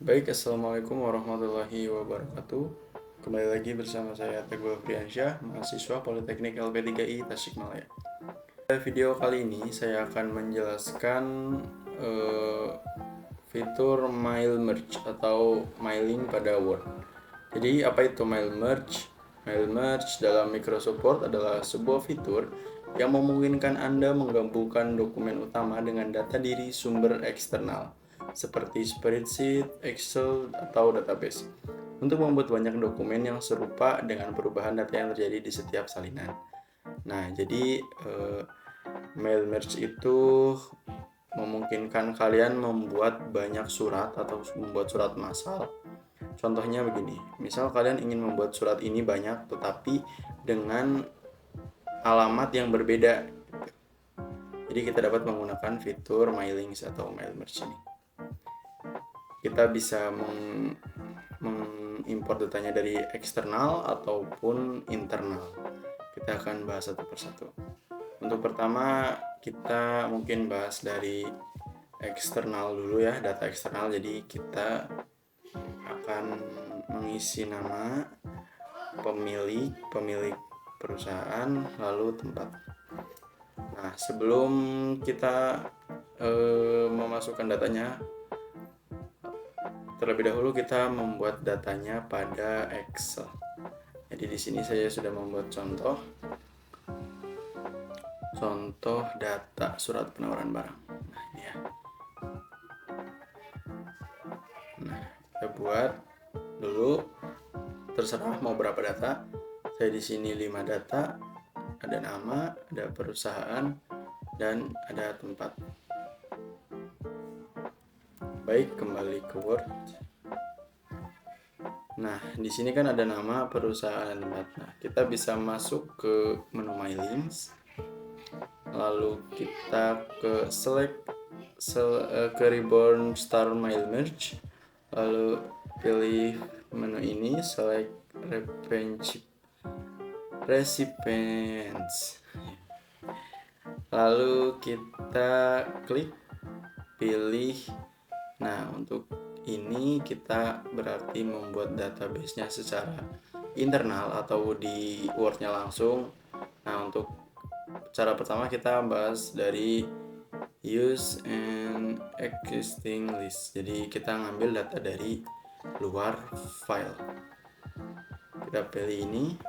Baik, Assalamualaikum warahmatullahi wabarakatuh. Kembali lagi bersama saya Teguh Friansyah, mahasiswa Politeknik LP3I Tasikmalaya. Pada video kali ini saya akan menjelaskan eh, fitur Mail Merge atau mailing pada Word. Jadi apa itu Mail Merge? Mail Merge dalam Microsoft Word adalah sebuah fitur yang memungkinkan Anda menggabungkan dokumen utama dengan data diri sumber eksternal seperti spreadsheet, Excel, atau database untuk membuat banyak dokumen yang serupa dengan perubahan data yang terjadi di setiap salinan. Nah, jadi mail merge itu memungkinkan kalian membuat banyak surat atau membuat surat massal. Contohnya begini, misal kalian ingin membuat surat ini banyak tetapi dengan alamat yang berbeda. Jadi kita dapat menggunakan fitur mailing atau mail merge ini. Kita bisa mengimport datanya dari eksternal ataupun internal. Kita akan bahas satu persatu. Untuk pertama, kita mungkin bahas dari eksternal dulu ya, data eksternal. Jadi kita akan mengisi nama, pemilik perusahaan, lalu tempat. Nah, sebelum kita memasukkan datanya, terlebih dahulu kita membuat datanya pada Excel. Jadi di sini saya sudah membuat contoh data surat penawaran barang. Nah, ini ya. Nah, kita buat dulu, terserah mau berapa data. Saya di sini 5 data, ada nama, ada perusahaan, dan ada tempat. Baik, kembali ke Word. Nah, di sini kan ada nama, perusahaan, dan tempat. Nah, kita bisa masuk ke menu My Links. Lalu kita ke ke Reborn Star Mail Merge. Lalu pilih menu ini, select Recipients. Lalu kita klik pilih. Nah, untuk ini kita berarti membuat database-nya secara internal atau di Word-nya langsung. Nah, untuk cara pertama kita bahas dari use an existing list. Jadi kita ngambil data dari luar file. Kita pilih ini.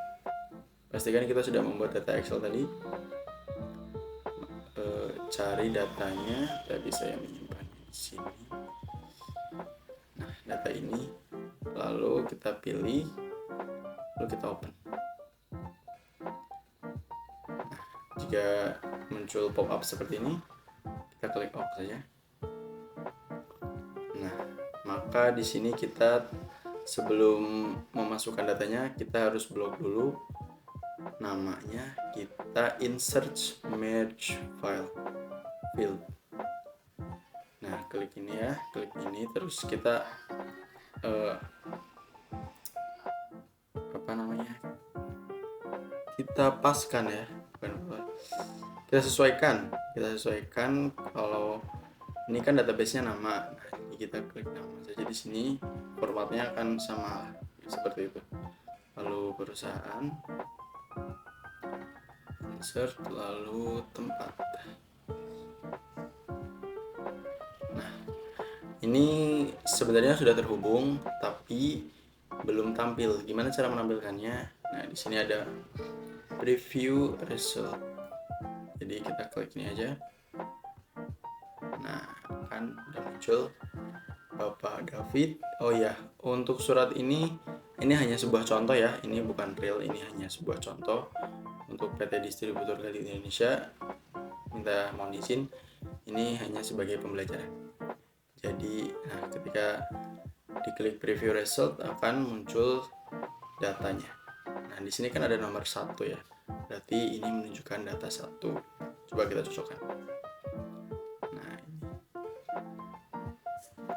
Pastikan kita sudah membuat data Excel tadi. Cari datanya. Tadi saya menyimpan di sini. Nah, data ini. Lalu kita pilih. Lalu kita open. Nah, jika muncul pop-up seperti ini, kita klik OK saja. Nah, maka di sini kita sebelum memasukkan datanya, kita harus blok dulu namanya. Kita insert merge file field. Nah, klik ini ya, klik ini, terus kita kita paskan ya, kita sesuaikan kalau ini kan database-nya nama. Nah, ini kita klik nama saja di sini, formatnya akan sama seperti itu. Lalu perusahaan, insert, lalu tempat. Nah, ini sebenarnya sudah terhubung tapi belum tampil. Gimana cara menampilkannya? Nah, di sini ada preview result. Jadi kita klik ini aja. Nah, kan udah muncul Bapak David. Oh ya, untuk surat ini hanya sebuah contoh ya. Ini bukan real, ini hanya sebuah contoh untuk PT Distributor Kredit Indonesia. Minta mohon izin, ini hanya sebagai pembelajaran. Jadi, nah, ketika diklik preview result akan muncul datanya. Nah, di sini kan ada nomor 1 ya. Berarti ini menunjukkan data 1. Coba kita cocokkan. Nah, ini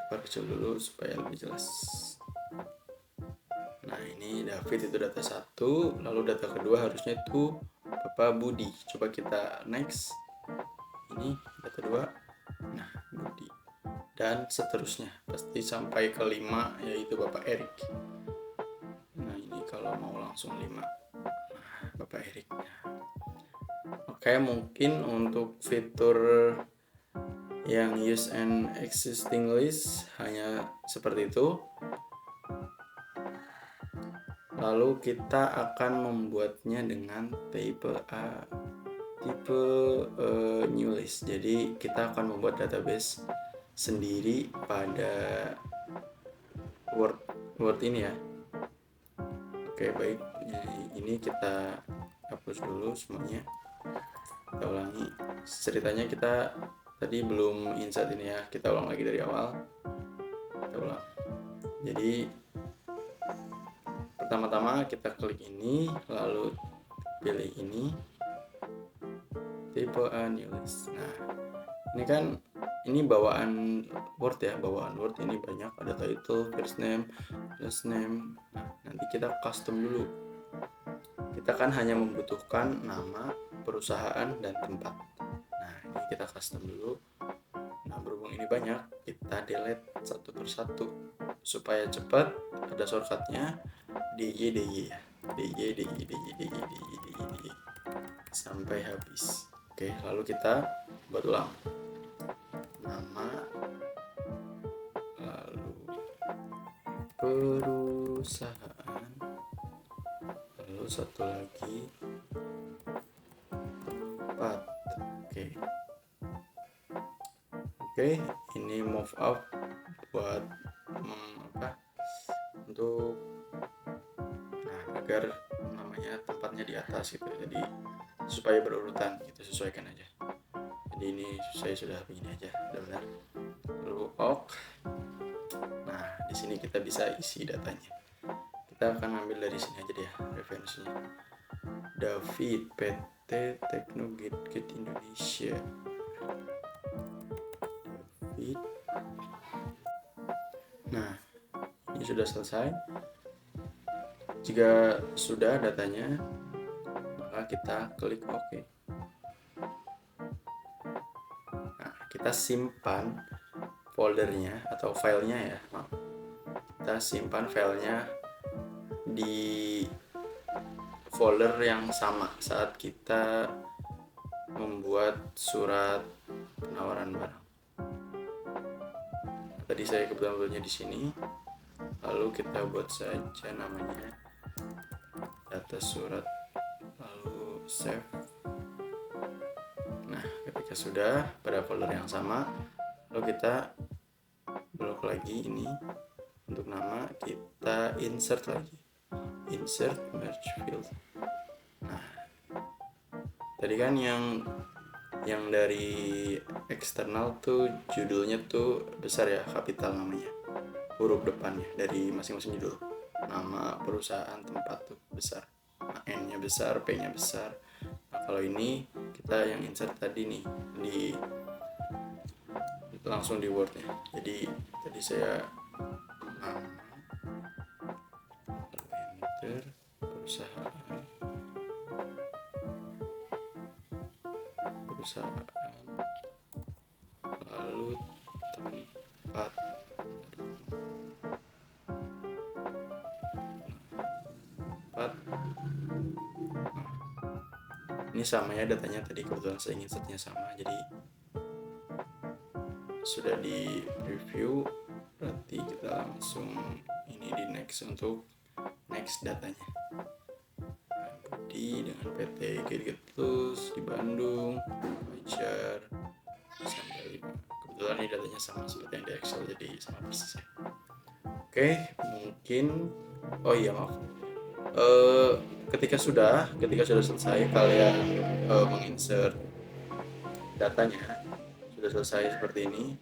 perkecil dulu supaya lebih jelas. Nah, ini David itu data 1, lalu data kedua harusnya itu Bapak Budi. Coba kita next. Ini data 2. Nah, Budi. dan seterusnya, pasti sampai ke 5, yaitu Bapak Erik. Nah ini kalau mau langsung 5, Bapak Erik. Oke, mungkin untuk fitur yang use an existing list hanya seperti itu. Lalu kita akan membuatnya dengan tipe new list. Jadi kita akan membuat database sendiri pada Word ini ya. Oke, baik. Ini kita hapus dulu semuanya. Kita ulangi. Ceritanya kita tadi belum insert ini ya. Kita ulang lagi dari awal. Kita ulang. Jadi pertama-tama kita klik ini, lalu pilih ini, tipe new list. Nah, ini kan ini bawaan Word ya, bawaan Word ini banyak, ada title, first name, last name. Nah, nanti kita custom dulu. Kita kan hanya membutuhkan nama, perusahaan, dan tempat. Nah, ini kita custom dulu. Nah, berhubung ini banyak, kita delete satu persatu supaya cepat. Ada shortcutnya, DY ya, DY sampai habis. Oke, lalu kita buat ulang. Nama, lalu perusahaan, lalu satu lagi tempat. Oke, ini move up buat untuk agar namanya tempatnya di atas gitu. Jadi supaya berurutan gitu, sesuaikan aja. Jadi ini saya sudah begini aja, benar-benar. Lalu ok. Nah, di sini kita bisa isi datanya. Kita akan ambil dari sini aja deh referensinya. David PT Teknogit Indonesia. David. Nah, ini sudah selesai. Jika sudah datanya, maka kita klik OK. Nah, kita simpan foldernya atau filenya ya. Kita simpan filenya di folder yang sama saat kita membuat surat penawaran barang. Tadi saya kebetulan buatnya di sini. Lalu kita buat saja namanya data surat, lalu save. Nah, ketika sudah pada folder yang sama, lalu kita blok lagi ini. Untuk nama kita insert lagi, insert merge field. Nah, tadi kan yang dari eksternal tuh judulnya tuh besar ya, kapital namanya, huruf depannya dari masing-masing judul. Nama, perusahaan, tempat tuh besar, N-nya besar, P-nya besar. Nah, kalau ini kita yang insert tadi nih langsung di Word-nya. Jadi tadi saya nama, enter, perusahaan, lalu tempat. Ini sama ya datanya, tadi kebetulan saya insertnya sama, jadi sudah di review. Berarti kita langsung ini di next untuk next datanya. Budi dengan PT Gedgetplus di Bandung, Fajar sampai 5. Kebetulan ini datanya sama seperti yang di Excel, jadi sama persis ya. Oke, mungkin maaf. Ketika sudah selesai kalian menginsert datanya, sudah selesai seperti ini.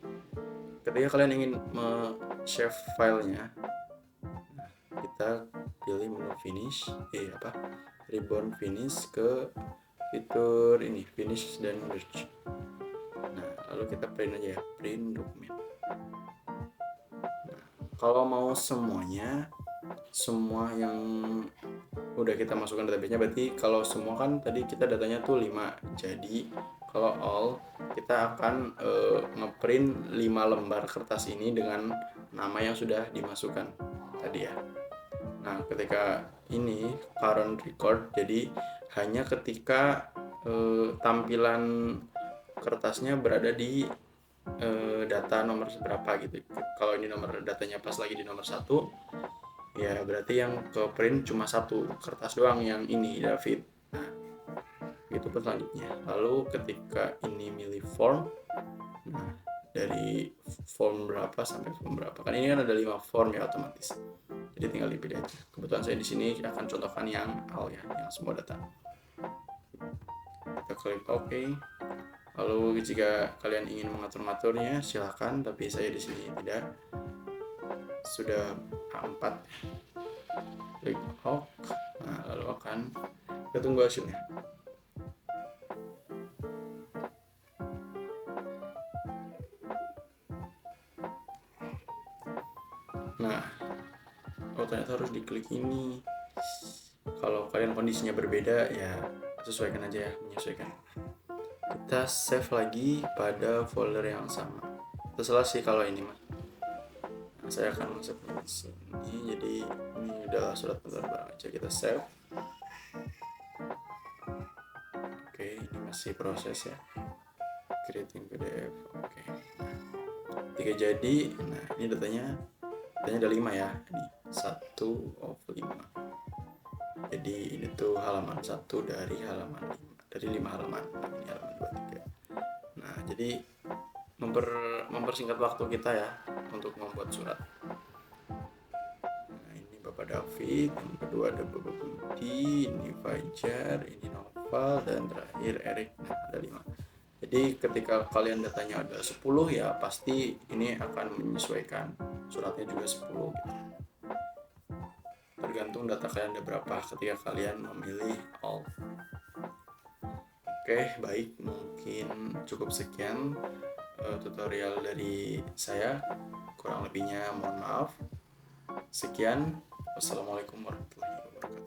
Ketika kalian ingin save filenya, kita pilih menu finish, ribbon finish ke fitur ini finish dan merge. Nah, lalu kita print aja ya, print dokumen. Nah, kalau mau semua yang udah kita masukkan database-nya, berarti kalau semua kan tadi kita datanya tuh 5. Jadi kalau all kita akan ngeprint 5 lembar kertas ini dengan nama yang sudah dimasukkan tadi ya. Nah, ketika ini current record, jadi hanya ketika tampilan kertasnya berada di data nomor seberapa gitu. Kalau ini nomor datanya pas lagi di nomor 1, ya berarti yang ke print cuma 1 kertas doang yang ini David. Nah, itu pun selanjutnya. Lalu ketika ini milih form, nah dari form berapa sampai form berapa, kan ini kan ada 5 form ya otomatis, jadi tinggal dipilih aja. Kebetulan saya di sini akan contohkan yang all ya, yang semua data. Kita klik OK. Lalu jika kalian ingin mengatur-ngaturnya silahkan, tapi saya di sini tidak, sudah A4. Klik OK. Nah, lalu akan kita tunggu hasilnya. Nah, ternyata harus diklik ini. Kalau kalian kondisinya berbeda ya sesuaikan aja ya, menyesuaikan. Kita save lagi pada folder yang sama. Terserah sih kalau ini mah. Nah, saya akan masuk di sini. Jadi ini udah surat pengantar barang aja, kita save. Oke, ini masih proses ya. Creating PDF. Oke. Ketika jadi, nah ini datanya ada 5 ya. Ini 1 of 5. Jadi ini tuh halaman 1 dari halaman 5, dari 5 halaman. Nah, ini halaman 23. Nah, jadi mempersingkat waktu kita ya untuk membuat surat. Nah, ini Bapak David, yang kedua ada Bapak Budi, ini Fajar, ini Noval, dan terakhir Erik. Nah, ada 5. Jadi ketika kalian datanya ada 10 ya pasti ini akan menyesuaikan suratnya juga 10 gitu. Tergantung data kalian ada berapa ketika kalian memilih all. Oke, baik, mungkin cukup sekian tutorial dari saya. Kurang lebihnya mohon maaf. Sekian. Wassalamualaikum warahmatullahi wabarakatuh.